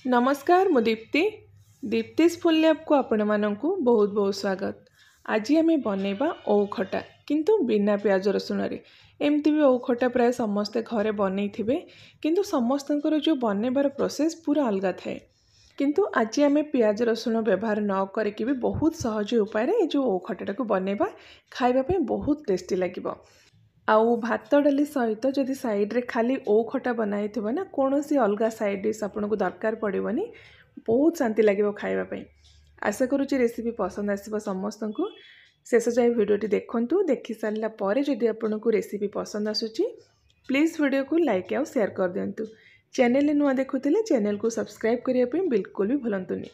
नमस्कार मु Deepti दीप्तिस full lab को आपण मानकु बहुत बहुत स्वागत। आज आम बनैबा ओउ खटा किंतु बिना प्याज रसुण रे। एमती भी ओउ खटा प्राय समस्ते घरे बनै थिबे किंतु समस्तंकर जो बनैबार प्रोसेस पूरा अलग थाए। किंतु आज आम प्याज रसुण व्यवहार न करके भी बहुत सहज उपाय रे जो ओउ खटाटा को बनैबा खाइबा पे बहुत टेस्टी लागिबो। आउ भात डाली सहित जदि साइड रे खाली ओउ खटा बनाई थिबो ना कोनोसी अलगा साइड डिश आपनको दरकार पड़िबनी। बहुत शांति लागिबो खाइबा पई। आशा करूची रेसिपी पसंद आसीबो समस्तंकु। शेष जाय वीडियोटी देखंतु। देखि सारला परे जदि आपनको रेसिपी पसंद आसुची प्लीज वीडियो को लाइक आउ शेयर कर दियंतु। चैनल नुआ देखुथिले चैनल को सब्सक्राइब करिया पई बिल्कुल भी भूलंतुनी।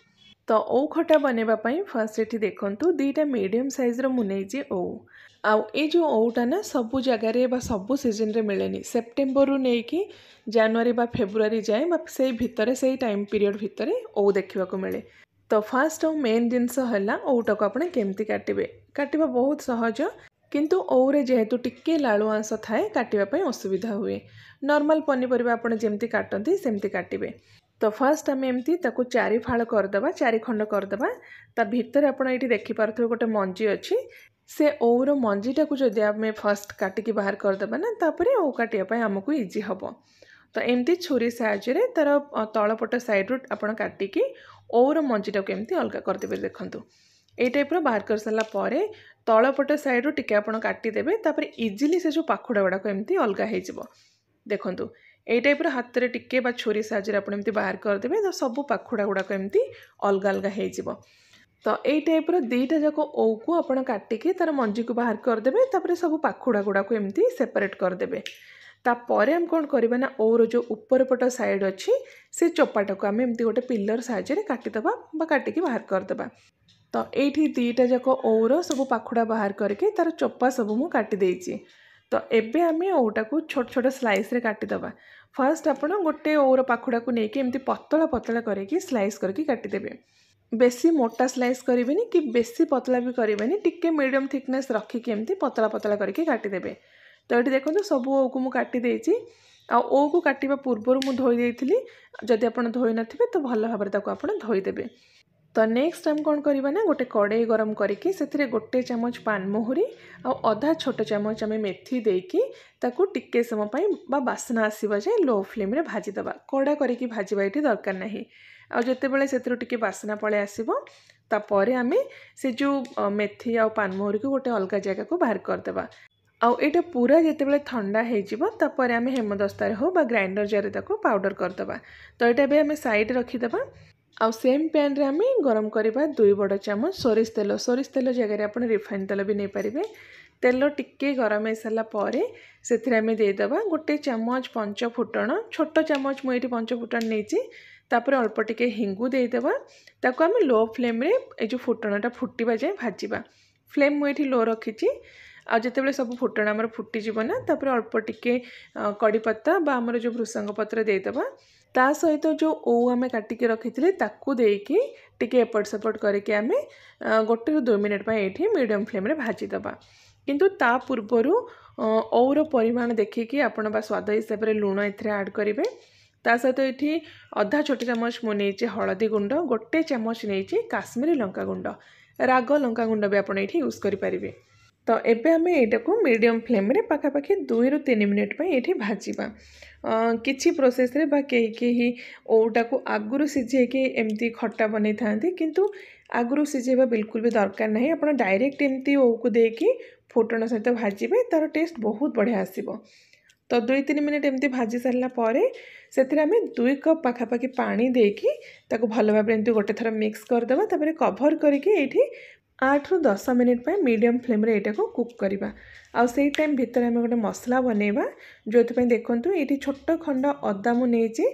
तो ओउ खटा बनेबा पई फर्स्ट एठी देखंतु दीटा मीडियम साइज रो मु नेइची ओउ। आउ ए जो ओउटा ना सबु जगह रे बा सबु सीजन रे मिलेनी। सेप्टेम्बर रु नेकी जनवरी बा फेब्रुआरी जाए बा सेई भितरे सेई टाइम पीरियड भितरे ओउ देखिबा को मिले। तो फर्स्ट और मेन जिनस हला ओउटा को आपण केमती काटिबे। काटिबा बहुत सहज किंतु ओउ रे जेहेतु टिके लाळु अंश थाए काटिबा पई असुविधा हुए। नॉर्मल पनीपरिबा आपण जेमती काटंती सेमती काटिबे। तो फर्स्ट आम एमती ताको चारि फाळ करदबा, चारि खंड करदबा। ता भितर आपण एठी देखि पारथो गोटे मंजी अछि। से ओउर मंजीटा को जदि आम फर्स्ट काटिकी बाहर करदबा ना तापरे ओउ काटिया पई हमकु इजी हबो। तो एमती छुरी साहाय्य रे तार तळपट साइड रु आपण काटिकी ओउर मंजीटा को एमती अलगा करदेबे। देखंतु ए टाइप रो बाहर कर सरला परे तळपट साइड रु टिके आपण काटी देबे। तापरे इजीली से जो पाखुडा गुडा को एमती अलगा हे जिवो। देखंतु ए टाइप रो हाथ रे टिके बा छुरी साहाय्य रे आपण एमती बाहर कर देबे। तो सब पाखुडा गुडा को एमती अलगा अलगा हे जिवो। तो ए टाइप रो दीटा जाको ओउ को आपण काटिकी तार मंजी को बाहर कर देबे। तापरे सब पाखुडा गुडा को एमती सेपरेट कर देबे। तापरे हम कोन करबा ना ओउर जो ऊपर पट साइड अछि से चोपाटा को हम एमती गोटे पिलर साहाय्य रे काटी दबा बा काटिकी बाहर कर दबा। तो एठी दीटा जाको ओउर सब पाखुडा बाहर करके तार चोपा सब मु काटी देइची। तो एबे आमे ओउटा को छोट छोट स्लाइस रे काटी दबा। फर्स्ट आपण गोटे ओउर पाखुडा को नेकी एमती पतला पतला करके स्लाइस करके काटी देबे। बेसी मोटा स्लाइस करिवेनी कि बेसी पतला भी करिवेनी, टिके मीडियम थिकनेस रखिकी एमती पतला पतला करके काटी देबे। तो एठी देखंतु सब ओउ को मु काटी देइची। आ ओउ को काटिबा पूर्वरु मु धोई देइथिली। जदि आपण धोई नथिबे तो भलो भाबरे ताको आपण धोई देबे। तो नेक्स्ट टाइम कोन करबा ना गोटे कड़ाई गरम करके सेथिरे गोटे चमच पान मोहरी आ आधा छोट चमच आमे मेथी देकी ताको टिके समय पई बा बासना आसीबा जे लो फ्लेम रे भाजी दबा। कड़ा करके भाजीबा एठी दरकार नाही। आ जते बेले सेथिरो टिके बासना पळे आसीबो ता परे आमे से जो मेथी आ पान मोहरी को गोटे अलगा जगह को बाहर कर देबा। आ एटा पूरा जते बेले ठंडा हे जिवो ता परे आमे हेमदस्ता रे हो बा ग्राइंडर जार रे ताको पाउडर कर देबा। तो एटा बे आमे साइड रखि देबा। आ सेम पैन रे आमे गरम करबा 2 बड़ चमच सोरिष तेल जगह रे आपण रिफाइन तेल भी नै परिबे। तेल टिके गरम हे सरला परे सेथिरे आमे दे देबा गोटे चमच पंच फुटण। छोट चमच मु एठी पंच फुटण नेची। तापर अल्प टिके हिंगु दे देबा। ताको आमे लो फ्लेम रे ए जो फुटणटा फुटिबा जाय भाजीबा। फ्लेम मु एठी लो रखिची। आ जते बेले सब फुटण हमर फुटी जिवो ना तापर अल्प टिके कड़ी पत्ता बा हमर जो भृसंग पत्र दे देबा। ता सहित जो ओउ आमे काटी के रखिथिले ताकू देकी टिके एपट सपट करके आमे गोटे रु 2 मिनिट पय एठी मीडियम फ्लेम रे भाजी दबा। किंतु ता पूर्वरु ओउर परिमाण देखिकी आपण बा स्वाद हिसाब रे लूण एथरे ऐड करिवे। ता सहित एठी आधा छोटी चमच मु नेची हळदी गुंड, गोटे चमच नेची काश्मीरी लंका गुंड, राग लंका गुंड भी आपण एठी यूज करि परिबे। तो एबे आमे एटा को मीडियम फ्लेम रे पाखापाखि 2 रु 3 मिनिट पय एठी भाजीबा। किछि प्रोसेस रे बा केही ओउटा को आगुरु सिझे के एमती खट्टा बनै थांती किंतु आगुरु सिझेबा बिल्कुल भी दरकार नाही। आपण डायरेक्ट एमती ओउ को देकी फुटण सहित भाजीबे तार टेस्ट बहुत बढ़िया आसीबो। तो 2-3 मिनिट एमती भाजी सरला परे सेथिरे आमे 2 कप पाखापाखि पानी देकी ताको भलो भाबरे एमती गोटे थरा मिक्स कर देबा। तापरे कवर करके एठी 8 रु 10 मिनिट पय मीडियम फ्लेम रे एटा को कुक करबा। आ सेई टाइम भीतर आमे गोटे मसला बनेबा। जोथि पय देखंतु एठी छोट खंड अदा मु नेची।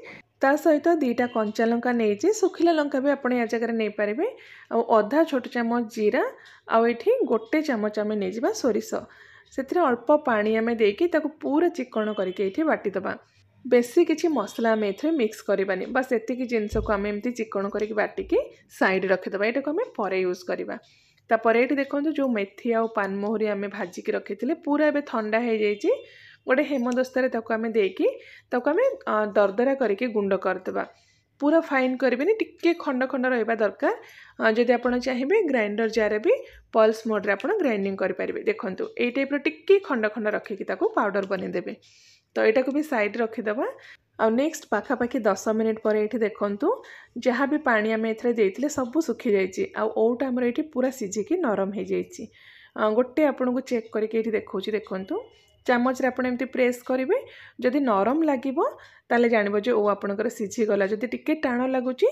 ता सहित 2टा कंचा लंका नेची। सुखिला लंका भी आपण या जगह नै पारिबे। आ आधा छोट चमच जीरा आ एठी गोटे चमच आमे नेजिबा सोरिष। सेथिरे अल्प पानी आमे देकी ताको पूरा चिकण करके एठी बाटी दबा। बेसी किछि मसला आमे एथरे मिक्स करबानी। बस एतिकी जिंस को आमे एमती चिकण करके बाटिकी साइड रखि दबा। एटा को आमे परे यूज करबा। तापरे एठी देखंतु जो मेथी आ पान मोहरी आमे भाजी के रखिथिले पूरा एबे ठंडा हे जाईची। गोटे हेमदस्ता रे ताको आमे देकी ताको आमे दरदरा करके गुंड कर देबा। पूरा फाइन करेंगे टिके खंड खंड रहा दरकार जदि आप चाहिए ग्राइंडर जार भी पल्स मोड्रे आप ग्राइंडिंग करेंगे देखो ये टाइप टिके खंड खंड रखिकी पाउडर बनईदेवे तो यहाँ को भी साइड रखीदे आ नेक्स्ट पाखापाखि 10 मिनिट पर ये देखूँ जहाँ भी पानी आम एते सब सुखी जाइए आउटा आमर ये पूरा सिझिकी नरम हो जाइए गोटे आपन को चेक करके देखा देखूँ चामच आप प्रेस करेंगे जदि नरम लगे ताले जानबो जे ओ आपनकर सिझीगला जदि टिके टाण लगुच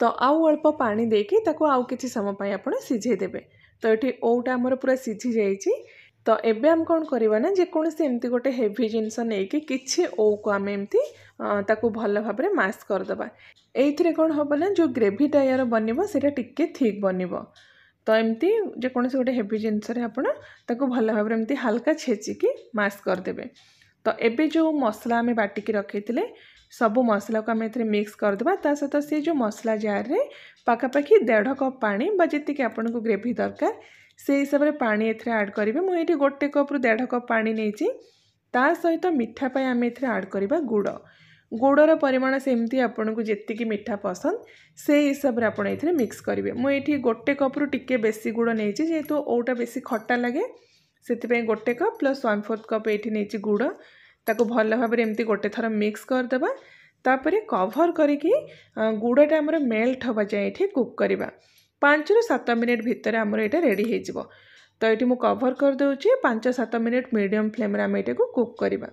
तो आउ अल्प पानी देकी ताको आउ किछि समय पई आपण सिझे देबे तो ये ओटा आमर पूरा सिझी जाइए तो एबे हम कौन करवा ना जेकोसी एमती गोटे हेवी जिनस नहीं कि किछि ओ को आम एमती ताको भल भाव में मैश करदबा एइथिरे कौन हम ना जो ग्रेवीटा यार बनइबो सेटा टिके थिक बनइबो तो एमती जेकोसी गोटे हेवी जिनस आपण ताको भल भाव में एमती हल्का छेचिकी मैश करदेबे तो एबे जो मसला आम बाटिकी रखी सब मसला को आम ए मिक्स करदबा ता सहित से जो मसला जार रे पाखापाखि 1.5 कप पानी बा जी आपन को ग्रेवी दरकार से हिसाब से पानी एथरे ऐड करेंगे मुझे गोटे कप रु 1.5 कप पानी नहीं ता सहित मीठा पाई आम एथरे ऐड करवा गुड़ गुड़र परिमाण सेमती आपन को जेतिकी मीठा पसंद से हिसाब से आप मिक्स करेंगे मुझे गोटे कप रु टिके बेसी गुड़ नहीं जेहेतु ओटा बेसी खट्टा लगे से गोटे कप प्लस 1/4 कप ये नहीं गुड़ ताको भल भाव में एमती गोटे थर मिक्स करदबा तापर कभर करके गुड़टा आमर मेल्ट हवा जाए ये कुक करवा 5 ରୁ 7 मिनिट भितर आमर ये रेडी हो तो ये मुझे कभर कर दूची 5-7 मिनिट मीडियम फ्लेम आम ये कुक करवा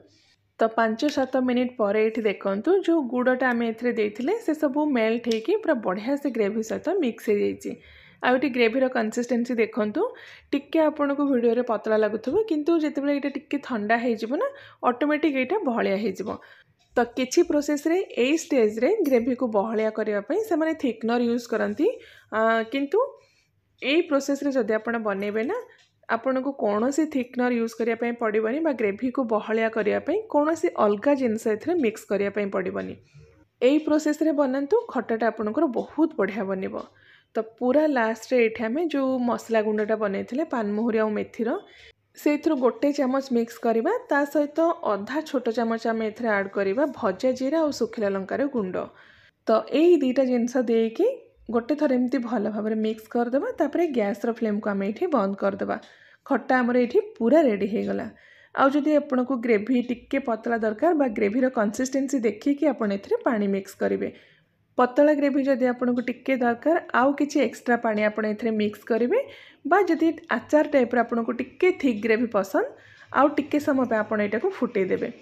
तो 5-7 मिनिट पर ये देखूँ जो गुड़टा आम ए से सब मेल्ट होगी पूरा बढ़िया से ग्रेवी सहित मिक्स हो जाइए आउटी ग्रेवीर कंसिस्टेंसी देखूँ टिके आपन को वीडियो रे पतला लगुथबो किंतु जेतेबेले ये टिके ठंडा हो ना ऑटोमेटिक ये बहलिया हो तो किसी प्रोसेस रे ए स्टेज रे ग्रेवी को बहलिया करने से माने थिकनर यूज करती किंतु ए प्रोसेस रे जदि आपण बनेबे ना आपन को कौन सी थिकनर यूज करने पड़ोनी बा ग्रेवी को बहलिया करने कौन सी अलग जिनस ए मिक्स करने पड़ोनी यही प्रोसेस रे बनातु खटाटा आपनकर बहुत बढ़िया बनिबो तो पूरा लास्ट रे एठे आमे जो मसला गुंडटा बनैथिले पानमहुरी और मेथीर से गोटे चामच मिक्स करवा ता सहित अधा छोट चामच आम एथरे ऐड करवा भजा जीरा और सुखिला लंकार गुंड तो यही दुईटा जिनस देकी गोटे थर एमती भल भाव में मिक्स करदे तापर गैस फ्लेम को आम ये बंद करदे खट्टा आमर ये पूरा रेडी हो गला आउ जदि आपन को ग्रेवी टिके पतला दरकार बा ग्रेवीर कंसिस्टेंसी देखिए आपन एथरे पानी मिक्स करेंगे पतला ग्रेवी जदि आपन को टिके दरकार आउ किछि एक्स्ट्रा पानी आपन एथरे मिक्स करेंगे बा जदि आचार टाइप आपन को टिके थिक ग्रेवी पसंद आउ टिके समय पे आपन एटा को फुटे देबे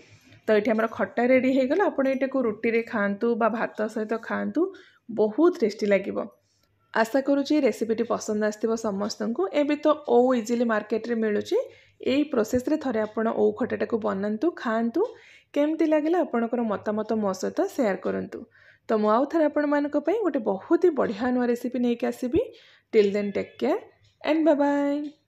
तो ये हमर खट्टा रेडी हो गला आपन एटा को रोटी रे खांतु बा भात सहित खांतु बहुत टेस्टी लागिबो आशा करूची रेसिपीटी पसंद आसथिबो समस्तंकु एबे तो ओ इजिली मार्केट रे मिलुची एई प्रोसेस रे थरे आपन ओ खटाटा को बनांतु खांतु केमती लागला आपनकर मतामत मो सहित शेयर करंतु तो मु आउ थरे आपण मानक पई गोटे बहुत ही बढ़िया नुआ रेसिपी नेके आसीबी till then take care and bye bye.